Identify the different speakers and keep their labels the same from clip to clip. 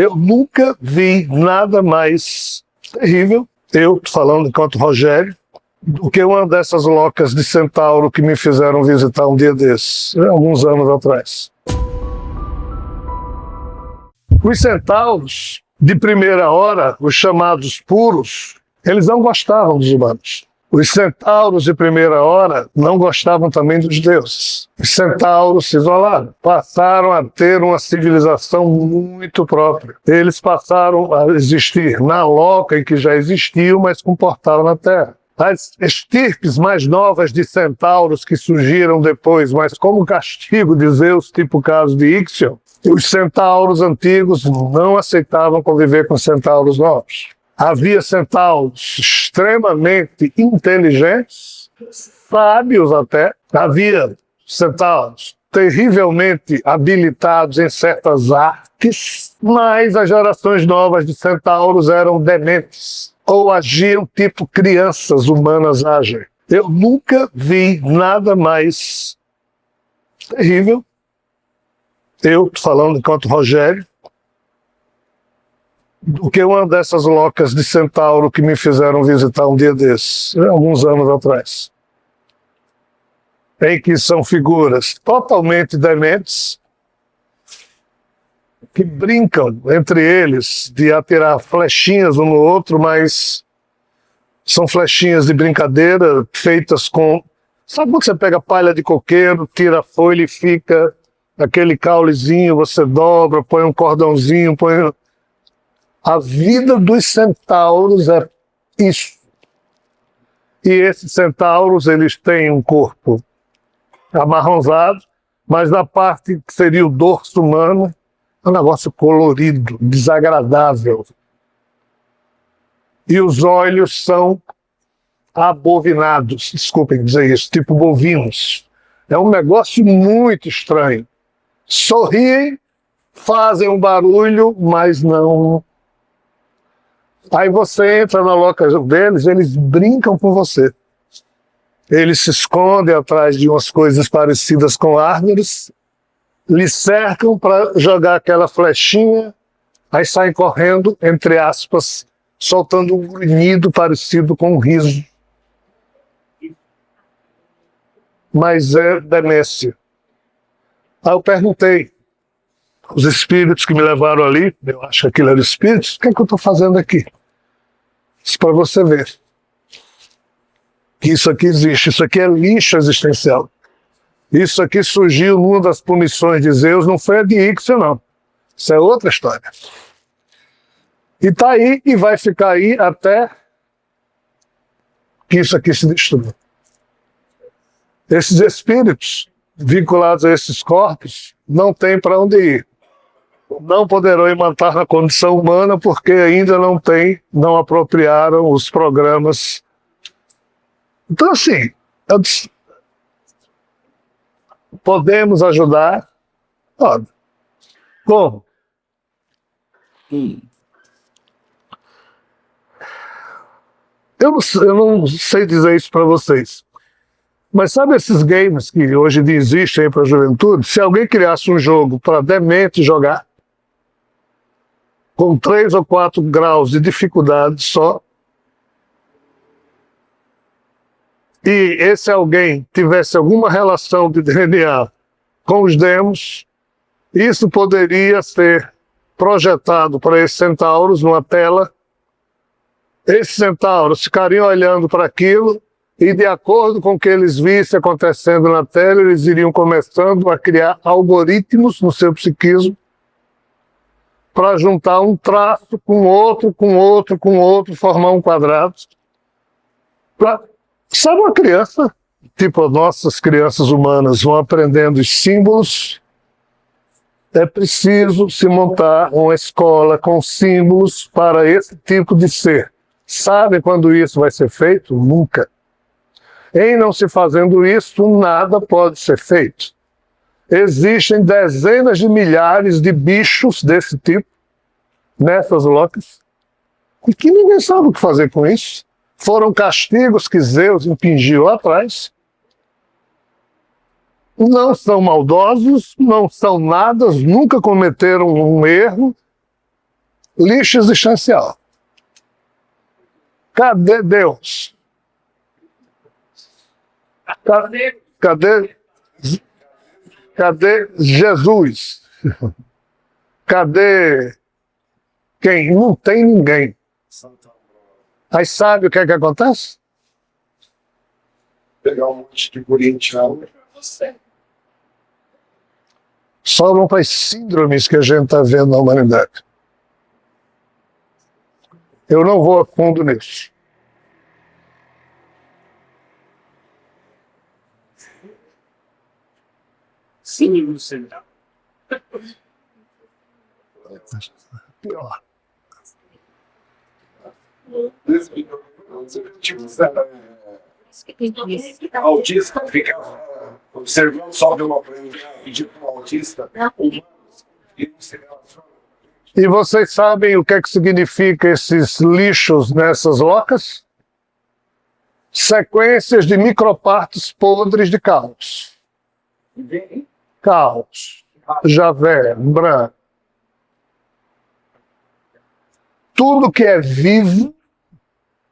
Speaker 1: Eu nunca vi nada mais terrível, eu falando enquanto Rogério, do que uma dessas locas de centauro que me fizeram visitar um dia desses, alguns anos atrás. Os centauros, de primeira hora, os chamados puros, eles não gostavam dos humanos. Os centauros de primeira hora não gostavam também dos deuses. Os centauros se isolaram, passaram a ter uma civilização muito própria. Eles passaram a existir na loca em que já existiam, mas com portal na Terra. As estirpes mais novas de centauros que surgiram depois, mas como castigo de Zeus, tipo o caso de Ixion, os centauros antigos não aceitavam conviver com centauros novos. Havia centauros extremamente inteligentes, sábios até. Havia centauros terrivelmente habilitados em certas artes, mas as gerações novas de centauros eram dementes ou agiam tipo crianças humanas agem. Eu nunca vi nada mais terrível, eu falando enquanto Rogério, do que uma dessas locas de centauro que me fizeram visitar um dia desses, alguns anos atrás. Em que são figuras totalmente dementes, que brincam entre eles de atirar flechinhas um no outro, mas são flechinhas de brincadeira feitas com... Sabe quando você pega palha de coqueiro, tira a folha e fica aquele caulezinho, você dobra, põe um cordãozinho, põe... A vida dos centauros é isso. E esses centauros, eles têm um corpo amarronzado, mas na parte que seria o dorso humano, é um negócio colorido, desagradável. E os olhos são abovinados, desculpem dizer isso, tipo bovinos. É um negócio muito estranho. Sorriem, fazem um barulho, mas não... Aí você entra na loca deles, eles brincam com você. Eles se escondem atrás de umas coisas parecidas com árvores, lhe cercam para jogar aquela flechinha, aí saem correndo, entre aspas, soltando um grunhido parecido com um riso. Mas é demência. Aí eu perguntei, os espíritos que me levaram ali, eu acho que aquilo era espíritos, o que é que eu estou fazendo aqui? Isso para você ver que isso aqui existe, isso aqui é lixo existencial. Isso aqui surgiu numa das punições de Zeus, não foi a de Ixion, não. Isso é outra história. E está aí e vai ficar aí até que isso aqui se destrua. Esses espíritos vinculados a esses corpos não têm para onde ir. Não poderão imantar na condição humana porque ainda não apropriaram os programas. Então, assim, podemos ajudar. Olha, como? Eu não sei dizer isso para vocês. Mas sabe esses games que hoje existem aí para a juventude? Se alguém criasse um jogo para demente jogar, com 3 ou 4 graus de dificuldade só, e esse alguém tivesse alguma relação de DNA com os demos, isso poderia ser projetado para esses centauros numa tela. Esses centauros ficariam olhando para aquilo e, de acordo com o que eles vissem acontecendo na tela, eles iriam começando a criar algoritmos no seu psiquismo para juntar um traço com outro, com outro, com outro, formar um quadrado. Sabe uma criança, tipo as nossas crianças humanas vão aprendendo os símbolos, é preciso se montar uma escola com símbolos para esse tipo de ser. Sabe quando isso vai ser feito? Nunca. Em não se fazendo isso, nada pode ser feito. Existem dezenas de milhares de bichos desse tipo, nessas locas, e que ninguém sabe o que fazer com isso. Foram castigos que Zeus impingiu lá atrás. Não são maldosos, não são nada, nunca cometeram um erro, Lixo existencial. Cadê Deus? Cadê Jesus? Cadê quem? Não tem ninguém. Aí sabe o que é que acontece?
Speaker 2: Pegar um monte de corintiano.
Speaker 1: Sobram para as síndromes que a gente está vendo na humanidade. Eu não vou a fundo nisso.
Speaker 2: Sim, você.
Speaker 1: Pior.
Speaker 2: Autista fica observando só de uma coisa, pedir para um autista humano e não se relaciona.
Speaker 1: E vocês sabem o que é que significa esses lixos nessas ocas? Sequências de micropartes podres de caos. Caos, javé, branco. Tudo que é vivo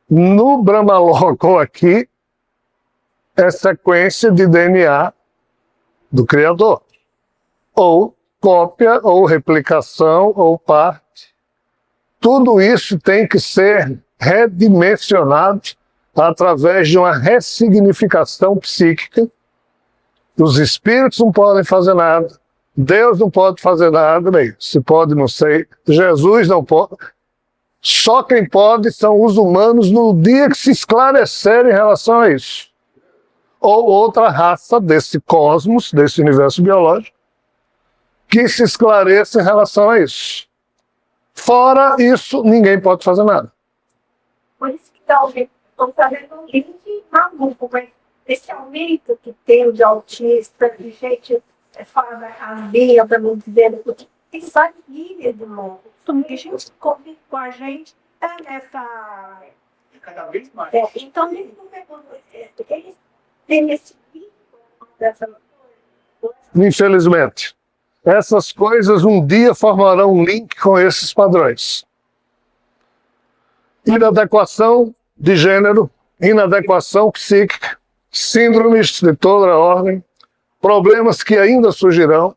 Speaker 1: no Brahmaloka aqui é sequência de DNA do Criador. Ou cópia, ou replicação, ou parte. Tudo isso tem que ser redimensionado através de uma ressignificação psíquica. Os espíritos não podem fazer nada. Deus não pode fazer nada. Bem, se pode, não sei. Jesus não pode. Só quem pode são os humanos no dia que se esclarecerem em relação a isso. Ou outra raça desse cosmos, desse universo biológico, que se esclareça em relação a isso. Fora isso, ninguém pode fazer nada.
Speaker 3: Por isso que talvez estão fazendo um link maluco, mas esse aumento que tem de autista, de gente fora da casinha, também dizendo que tem só ilha de novo. Que a gente convive com a gente nessa.
Speaker 2: Cada vez mais.
Speaker 3: Então, eles têm esse link dessa.
Speaker 1: Infelizmente. Essas coisas um dia formarão um link com esses padrões. Inadequação de gênero, inadequação psíquica, síndromes de toda a ordem, problemas que ainda surgirão,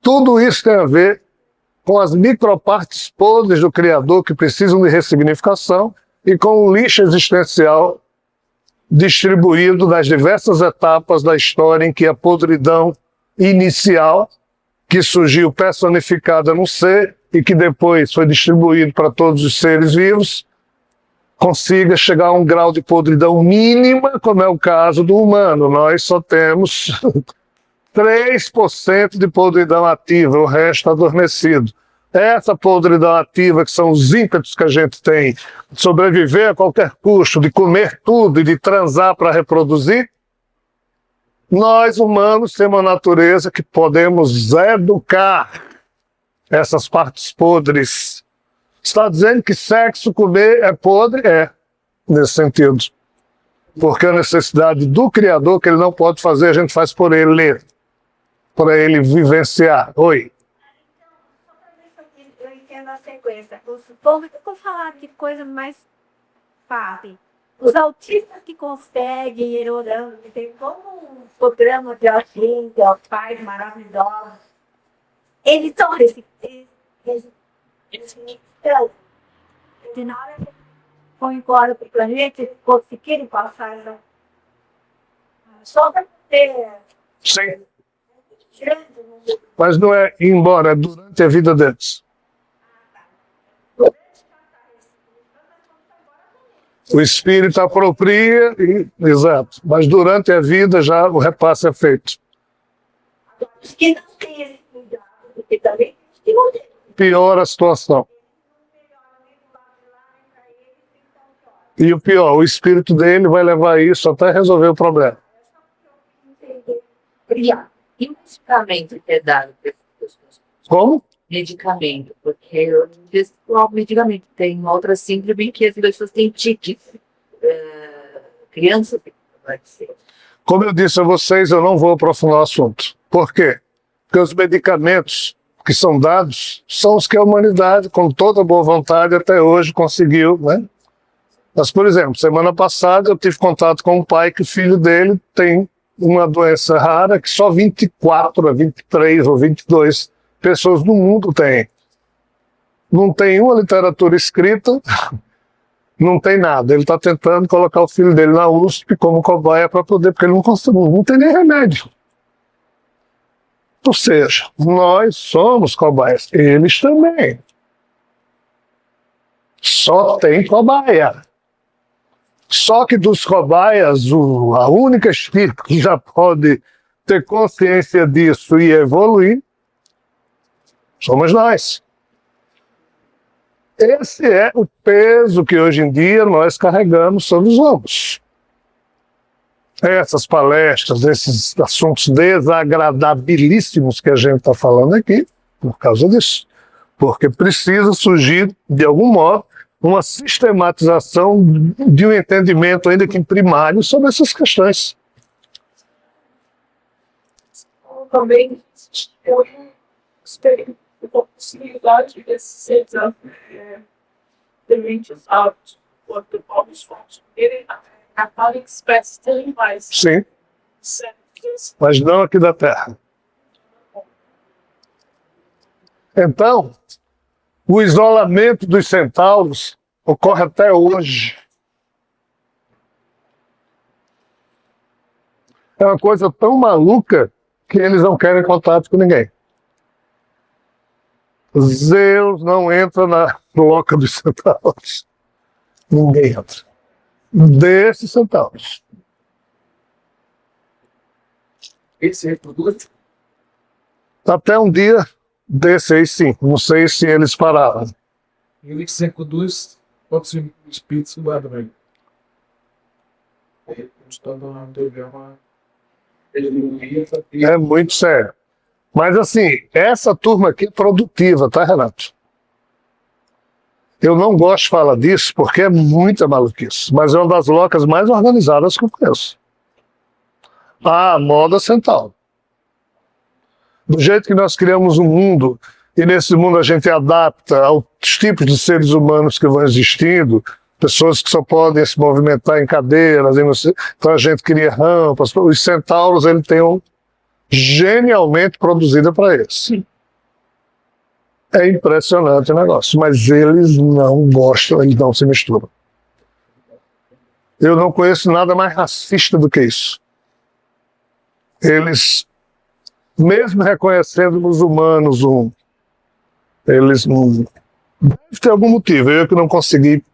Speaker 1: tudo isso tem a ver com as micropartes podres do Criador que precisam de ressignificação e com o lixo existencial distribuído nas diversas etapas da história em que a podridão inicial, que surgiu personificada num ser e que depois foi distribuído para todos os seres vivos, consiga chegar a um grau de podridão mínima, como é o caso do humano. Nós só temos 3% de podridão ativa, o resto adormecido. Essa podridão ativa, que são os ímpetos que a gente tem de sobreviver a qualquer custo, de comer tudo e de transar para reproduzir, nós humanos temos uma natureza que podemos educar essas partes podres. Está dizendo que sexo, comer é podre? É, nesse sentido. Porque a necessidade do Criador, que ele não pode fazer, a gente faz por ele, para ele vivenciar. Oi.
Speaker 3: Eu entendo a sequência. Os povos, eu vou falar de coisa mais fácil. Os autistas que conseguem ir orando, tem como um programa de autismo, pais maravilhosos, eles são de na hora que vão embora para o planeta, eles conseguirem passar só para ter.
Speaker 1: Sim. Mas não é ir embora, é durante a vida deles. O espírito apropria, exato, mas durante a vida já o repasse é feito.
Speaker 3: Os que não têm esse cuidado, porque também que não tem.
Speaker 1: Piora a situação. E o pior, o espírito dele vai levar isso até resolver o problema.
Speaker 4: E o medicamento que é dado para as pessoas?
Speaker 1: Como?
Speaker 4: Medicamento, porque o medicamento tem outra síndrome que as pessoas têm tique. Criança vai ser.
Speaker 1: Como eu disse a vocês, eu não vou aprofundar o assunto. Por quê? Porque os medicamentos que são dados são os que a humanidade, com toda boa vontade, até hoje conseguiu, né? Mas, por exemplo, semana passada eu tive contato com um pai que o filho dele tem uma doença rara que só 24, 23 ou 22 pessoas no mundo têm. Não tem uma literatura escrita, não tem nada. Ele está tentando colocar o filho dele na USP como cobaia para poder, porque ele não consegue, não tem nem remédio. Ou seja, nós somos cobaias, eles também. Só tem cobaia. Só que dos cobaias, a única espírito que já pode ter consciência disso e evoluir, somos nós. Esse é o peso que hoje em dia nós carregamos sobre os ombros. Essas palestras, esses assuntos desagradabilíssimos que a gente está falando aqui, por causa disso. Porque precisa surgir, de algum modo, uma sistematização de um entendimento, ainda que em primário, sobre essas questões.
Speaker 5: Também eu tenho a possibilidade desses dementes altos, quanto povos fortes, terem a tal espécie terem mais.
Speaker 1: Sim,
Speaker 5: Certos.
Speaker 1: mas não aqui da Terra. Então, o isolamento dos centauros ocorre até hoje. É uma coisa tão maluca que eles não querem contato com ninguém. Zeus não entra na loca dos centauros. Ninguém entra. Desses centauros.
Speaker 2: Esse reproduz?
Speaker 1: Até um dia desse aí, sim. Não sei se eles pararam.
Speaker 6: Ele que se reproduz, outros espíritos lá também.
Speaker 1: É muito sério. Mas assim, essa turma aqui é produtiva, tá, Renato? Eu não gosto de falar disso porque é muita maluquice, mas é uma das locas mais organizadas que eu conheço. A moda central. Do jeito que nós criamos um mundo, e nesse mundo a gente adapta aos tipos de seres humanos que vão existindo, pessoas que só podem se movimentar em cadeiras, então a gente cria rampas. Os centauros, eles têm um genialmente produzida para eles. É impressionante o negócio, mas eles não gostam, eles não se misturam. Eu não conheço nada mais racista do que isso. Eles, mesmo reconhecendo nos humanos eles não... Deve ter algum motivo, eu que não consegui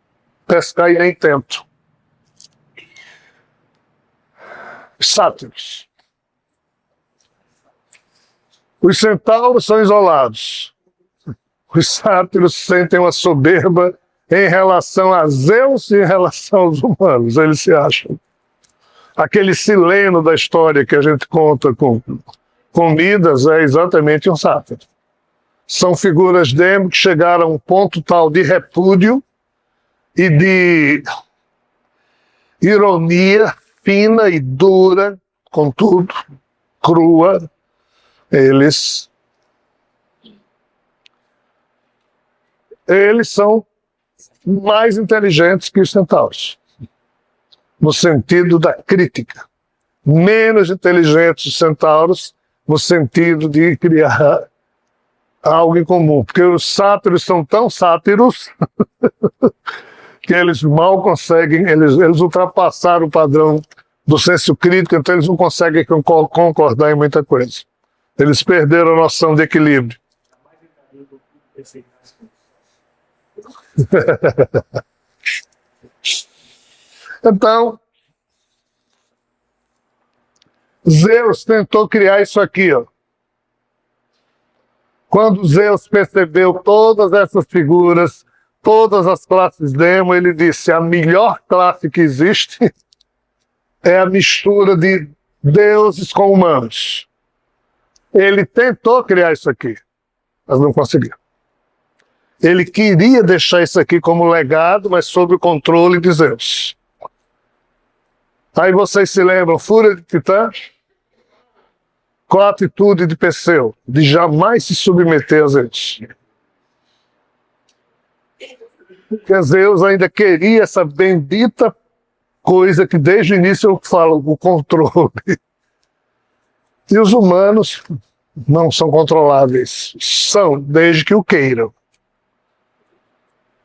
Speaker 1: pescar e nem tento. Sátiros. Os centauros são isolados. Os sátiros sentem uma soberba em relação a Zeus e em relação aos humanos. Eles se acham. Aquele sileno da história que a gente conta com Midas é exatamente um sátiro. São figuras demo que chegaram a um ponto tal de repúdio e de ironia fina e dura, contudo, crua. Eles são mais inteligentes que os centauros, no sentido da crítica. Menos inteligentes os centauros, no sentido de criar algo em comum. Porque os sátiros são tão sátiros que eles mal conseguem, eles ultrapassaram o padrão do senso crítico, então eles não conseguem concordar em muita coisa. Eles perderam a noção de equilíbrio. Então, Zeus tentou criar isso aqui, ó. Quando Zeus percebeu todas essas figuras, todas as classes demo, ele disse: a melhor classe que existe é a mistura de deuses com humanos. Ele tentou criar isso aqui, mas não conseguiu. Ele queria deixar isso aqui como legado, mas sob o controle de Zeus. Aí vocês se lembram, Fúria de Titã? Qual a atitude de Perseu? De jamais se submeter a Zeus. Porque Zeus ainda queria essa bendita coisa que desde o início eu falo, o controle. E os humanos não são controláveis. São, desde que o queiram.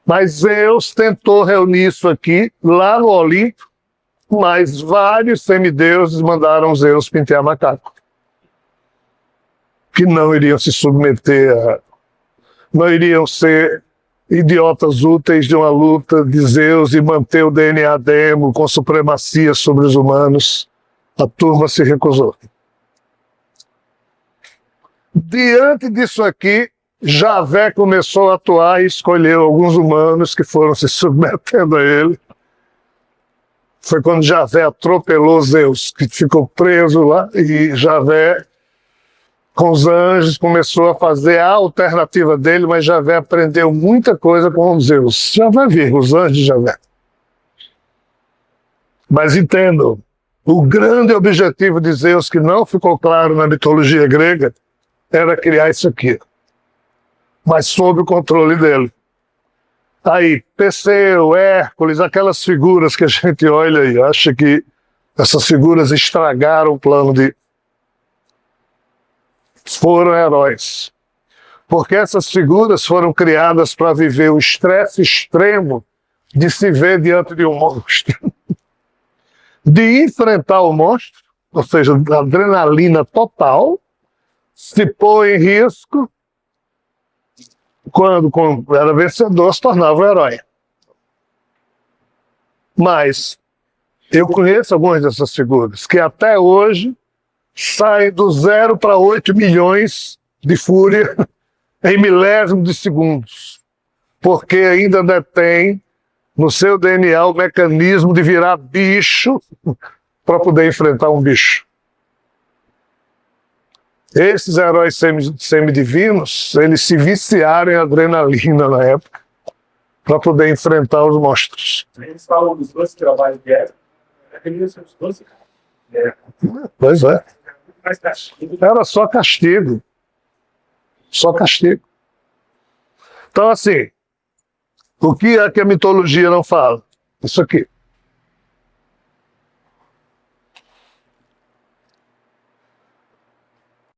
Speaker 1: Mas Zeus tentou reunir isso aqui, lá no Olimpo, mas vários semideuses mandaram Zeus pentear macaco. Que não iriam se submeter não iriam ser idiotas úteis de uma luta de Zeus e manter o DNA demo com supremacia sobre os humanos. A turma se recusou. Diante disso aqui, Javé começou a atuar e escolheu alguns humanos que foram se submetendo a ele. Foi quando Javé atropelou Zeus, que ficou preso lá, e Javé, com os anjos, começou a fazer a alternativa dele, mas Javé aprendeu muita coisa com Zeus. Javé viu, os anjos de Javé. Mas entendam, o grande objetivo de Zeus, que não ficou claro na mitologia grega, era criar isso aqui, mas sob o controle dele. Aí, Perseu, Hércules, aquelas figuras que a gente olha e acha que essas figuras estragaram o plano de... foram heróis. Porque essas figuras foram criadas para viver o estresse extremo de se ver diante de um monstro. De enfrentar o monstro, ou seja, adrenalina total, se pôr em risco, quando era vencedor, se tornava um herói. Mas eu conheço algumas dessas figuras que até hoje saem do 0 para 8 milhões de fúria em milésimos de segundos, porque ainda detém no seu DNA o mecanismo de virar bicho para poder enfrentar um bicho. Esses heróis semidivinos, eles se viciaram em adrenalina na época para poder enfrentar os monstros.
Speaker 2: Eles falam dos 12 trabalhos de Éden. Aqueles são os 12, cara.
Speaker 1: Pois é.
Speaker 2: Mas castigo.
Speaker 1: Era só castigo. Só castigo. Então, assim, o que é que a mitologia não fala? Isso aqui.